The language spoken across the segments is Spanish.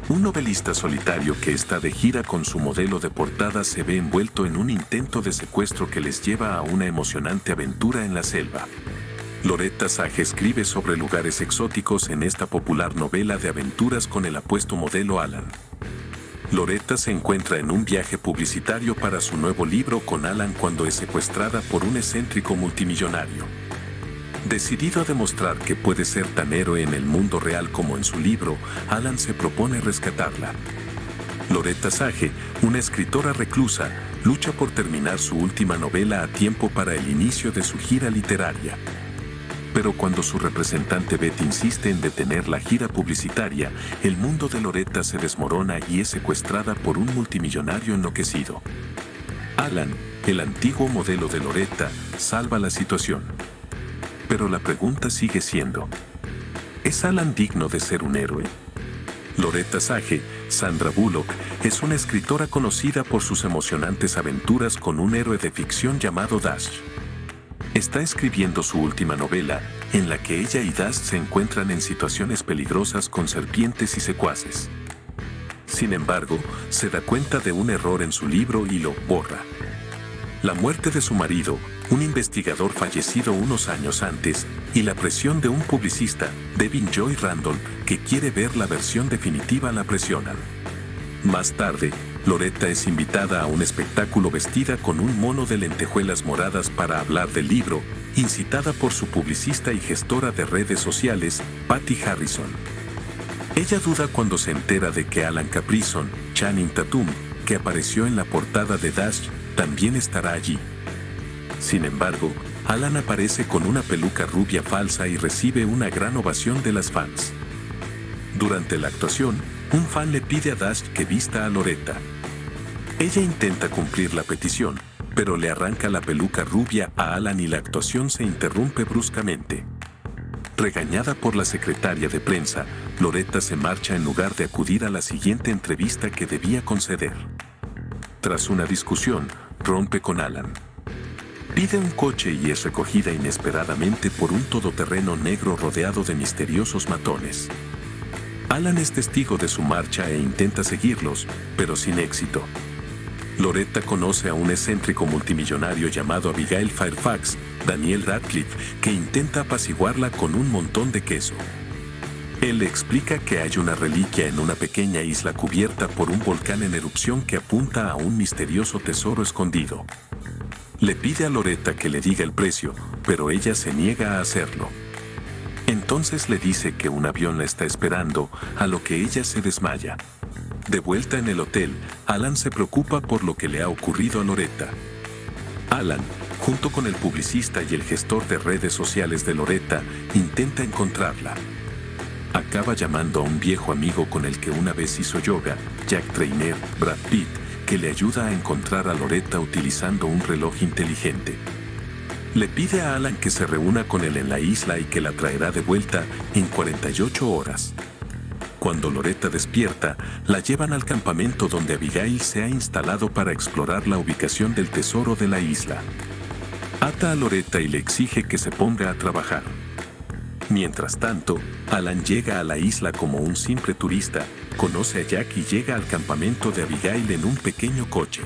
Un novelista solitario que está de gira con su modelo de portada se ve envuelto en un intento de secuestro que les lleva a una emocionante aventura en la selva. Loretta Sage escribe sobre lugares exóticos en esta popular novela de aventuras con el apuesto modelo Alan. Loretta se encuentra en un viaje publicitario para su nuevo libro con Alan cuando es secuestrada por un excéntrico multimillonario. Decidido a demostrar que puede ser tan héroe en el mundo real como en su libro, Alan se propone rescatarla. Loretta Sage, una escritora reclusa, lucha por terminar su última novela a tiempo para el inicio de su gira literaria. Pero cuando su representante Beth insiste en detener la gira publicitaria, el mundo de Loretta se desmorona y es secuestrada por un multimillonario enloquecido. Alan, el antiguo modelo de Loretta, salva la situación. Pero la pregunta sigue siendo, ¿es Alan digno de ser un héroe? Loretta Sage, Sandra Bullock, es una escritora conocida por sus emocionantes aventuras con un héroe de ficción llamado Dash. Está escribiendo su última novela, en la que ella y Dash se encuentran en situaciones peligrosas con serpientes y secuaces. Sin embargo, se da cuenta de un error en su libro y lo borra. La muerte de su marido, un investigador fallecido unos años antes, y la presión de un publicista, Devin Joy Randall, que quiere ver la versión definitiva la presionan. Más tarde, Loretta es invitada a un espectáculo vestida con un mono de lentejuelas moradas para hablar del libro, incitada por su publicista y gestora de redes sociales, Patty Harrison. Ella duda cuando se entera de que Alan Caprison, Channing Tatum, que apareció en la portada de Dash, también estará allí. Sin embargo, Alan aparece con una peluca rubia falsa y recibe una gran ovación de las fans. Durante la actuación, un fan le pide a Dash que vista a Loretta. Ella intenta cumplir la petición, pero le arranca la peluca rubia a Alan y la actuación se interrumpe bruscamente. Regañada por la secretaria de prensa, Loretta se marcha en lugar de acudir a la siguiente entrevista que debía conceder. Tras una discusión, rompe con Alan. Pide un coche y es recogida inesperadamente por un todoterreno negro rodeado de misteriosos matones. Alan es testigo de su marcha e intenta seguirlos, pero sin éxito. Loretta conoce a un excéntrico multimillonario llamado Abigail Fairfax, Daniel Radcliffe, que intenta apaciguarla con un montón de queso. Él le explica que hay una reliquia en una pequeña isla cubierta por un volcán en erupción que apunta a un misterioso tesoro escondido. Le pide a Loretta que le diga el precio, pero ella se niega a hacerlo. Entonces le dice que un avión la está esperando, a lo que ella se desmaya. De vuelta en el hotel, Alan se preocupa por lo que le ha ocurrido a Loretta. Alan, junto con el publicista y el gestor de redes sociales de Loretta, intenta encontrarla. Acaba llamando a un viejo amigo con el que una vez hizo yoga, Jack Trainer, Brad Pitt, que le ayuda a encontrar a Loretta utilizando un reloj inteligente. Le pide a Alan que se reúna con él en la isla y que la traerá de vuelta en 48 horas. Cuando Loretta despierta, la llevan al campamento donde Abigail se ha instalado para explorar la ubicación del tesoro de la isla. Ata a Loretta y le exige que se ponga a trabajar. Mientras tanto, Alan llega a la isla como un simple turista, conoce a Jack y llega al campamento de Abigail en un pequeño coche.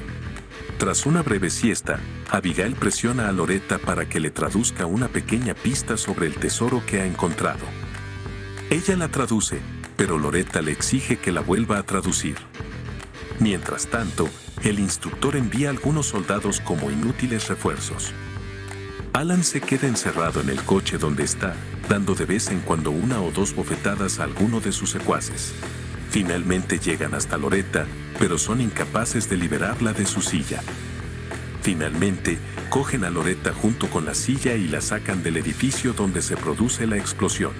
Tras una breve siesta, Abigail presiona a Loretta para que le traduzca una pequeña pista sobre el tesoro que ha encontrado. Ella la traduce, pero Loretta le exige que la vuelva a traducir. Mientras tanto, el instructor envía a algunos soldados como inútiles refuerzos. Alan se queda encerrado en el coche donde está, dando de vez en cuando una o dos bofetadas a alguno de sus secuaces. Finalmente llegan hasta Loretta, pero son incapaces de liberarla de su silla. Finalmente, cogen a Loretta junto con la silla y la sacan del edificio donde se produce la explosión.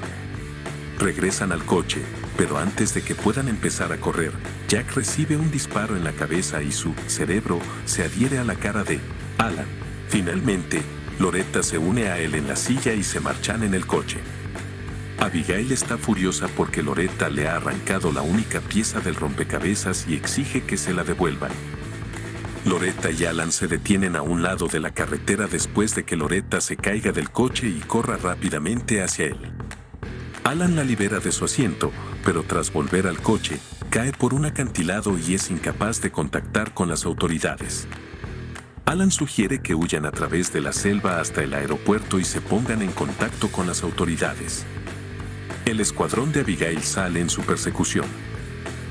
Regresan al coche, pero antes de que puedan empezar a correr, Jack recibe un disparo en la cabeza y su cerebro se adhiere a la cara de Alan. Finalmente, Loretta se une a él en la silla y se marchan en el coche. Abigail está furiosa porque Loretta le ha arrancado la única pieza del rompecabezas y exige que se la devuelvan. Loretta y Alan se detienen a un lado de la carretera después de que Loretta se caiga del coche y corra rápidamente hacia él. Alan la libera de su asiento, pero tras volver al coche, cae por un acantilado y es incapaz de contactar con las autoridades. Alan sugiere que huyan a través de la selva hasta el aeropuerto y se pongan en contacto con las autoridades. El escuadrón de Abigail sale en su persecución.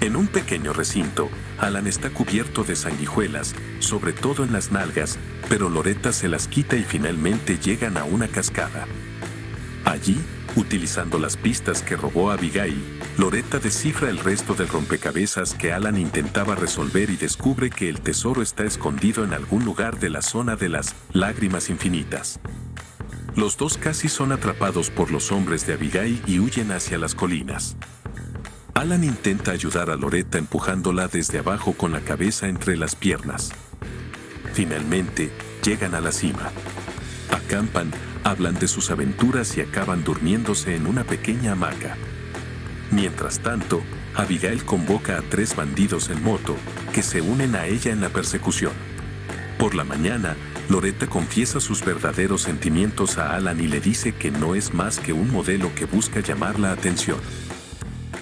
En un pequeño recinto, Alan está cubierto de sanguijuelas, sobre todo en las nalgas, pero Loretta se las quita y finalmente llegan a una cascada. Allí, utilizando las pistas que robó Abigail, Loretta descifra el resto del rompecabezas que Alan intentaba resolver y descubre que el tesoro está escondido en algún lugar de la zona de las lágrimas infinitas. Los dos casi son atrapados por los hombres de Abigail y huyen hacia las colinas. Alan intenta ayudar a Loretta empujándola desde abajo con la cabeza entre las piernas. Finalmente, llegan a la cima. Acampan, hablan de sus aventuras y acaban durmiéndose en una pequeña hamaca. Mientras tanto, Abigail convoca a 3 bandidos en moto, que se unen a ella en la persecución. Por la mañana, Loretta confiesa sus verdaderos sentimientos a Alan y le dice que no es más que un modelo que busca llamar la atención.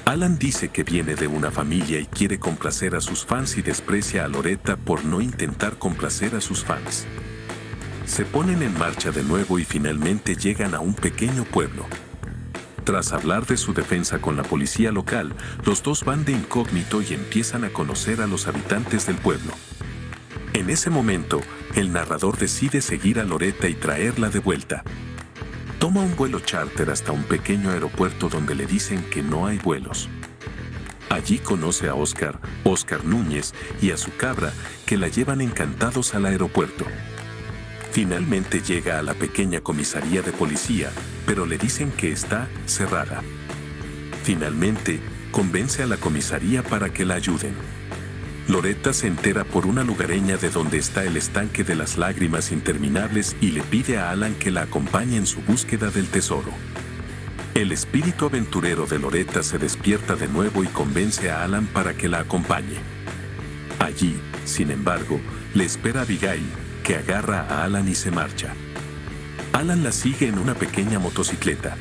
Alan dice que viene de una familia y quiere complacer a sus fans y desprecia a Loretta por no intentar complacer a sus fans. Se ponen en marcha de nuevo y finalmente llegan a un pequeño pueblo. Tras hablar de su defensa con la policía local, los dos van de incógnito y empiezan a conocer a los habitantes del pueblo. En ese momento, el narrador decide seguir a Loretta y traerla de vuelta. Toma un vuelo charter hasta un pequeño aeropuerto donde le dicen que no hay vuelos. Allí conoce a Oscar Núñez y a su cabra, que la llevan encantados al aeropuerto. Finalmente llega a la pequeña comisaría de policía, pero le dicen que está cerrada. Finalmente, convence a la comisaría para que la ayuden. Loretta se entera por una lugareña de donde está el estanque de las lágrimas interminables y le pide a Alan que la acompañe en su búsqueda del tesoro. El espíritu aventurero de Loretta se despierta de nuevo y convence a Alan para que la acompañe. Allí, sin embargo, le espera Abigail, que agarra a Alan y se marcha. Alan la sigue en una pequeña motocicleta.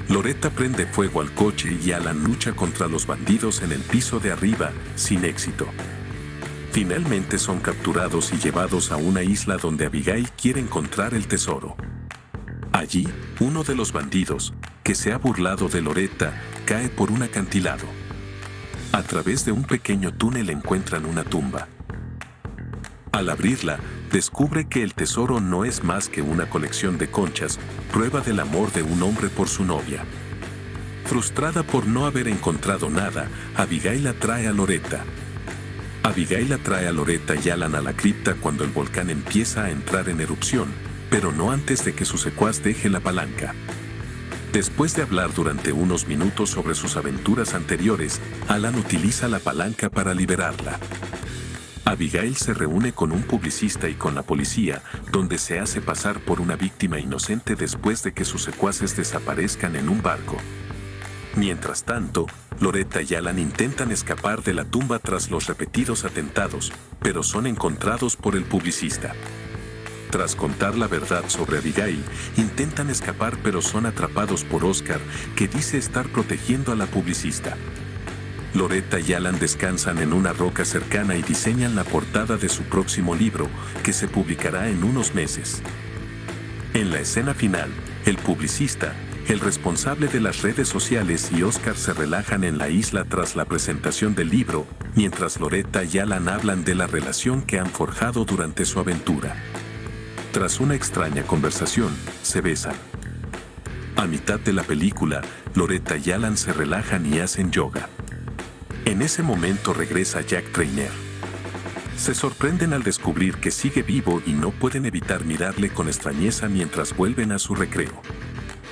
Loretta prende fuego al coche y Alan lucha contra los bandidos en el piso de arriba, sin éxito. Finalmente son capturados y llevados a una isla donde Abigail quiere encontrar el tesoro. Allí, uno de los bandidos, que se ha burlado de Loretta, cae por un acantilado. A través de un pequeño túnel encuentran una tumba. Al abrirla, descubre que el tesoro no es más que una colección de conchas, prueba del amor de un hombre por su novia. Frustrada por no haber encontrado nada, Abigail atrae a Loretta. Abigail atrae a Loretta y Alan a la cripta cuando el volcán empieza a entrar en erupción, pero no antes de que su secuaz deje la palanca. Después de hablar durante unos minutos sobre sus aventuras anteriores, Alan utiliza la palanca para liberarla. Abigail se reúne con un publicista y con la policía, donde se hace pasar por una víctima inocente después de que sus secuaces desaparezcan en un barco. Mientras tanto, Loretta y Alan intentan escapar de la tumba tras los repetidos atentados, pero son encontrados por el publicista. Tras contar la verdad sobre Abigail, intentan escapar pero son atrapados por Oscar, que dice estar protegiendo a la publicista. Loretta y Alan descansan en una roca cercana y diseñan la portada de su próximo libro, que se publicará en unos meses. En la escena final, el publicista, el responsable de las redes sociales y Oscar se relajan en la isla tras la presentación del libro, mientras Loretta y Alan hablan de la relación que han forjado durante su aventura. Tras una extraña conversación, se besan. A mitad de la película, Loretta y Alan se relajan y hacen yoga. En ese momento regresa Jack Trainer. Se sorprenden al descubrir que sigue vivo y no pueden evitar mirarle con extrañeza mientras vuelven a su recreo.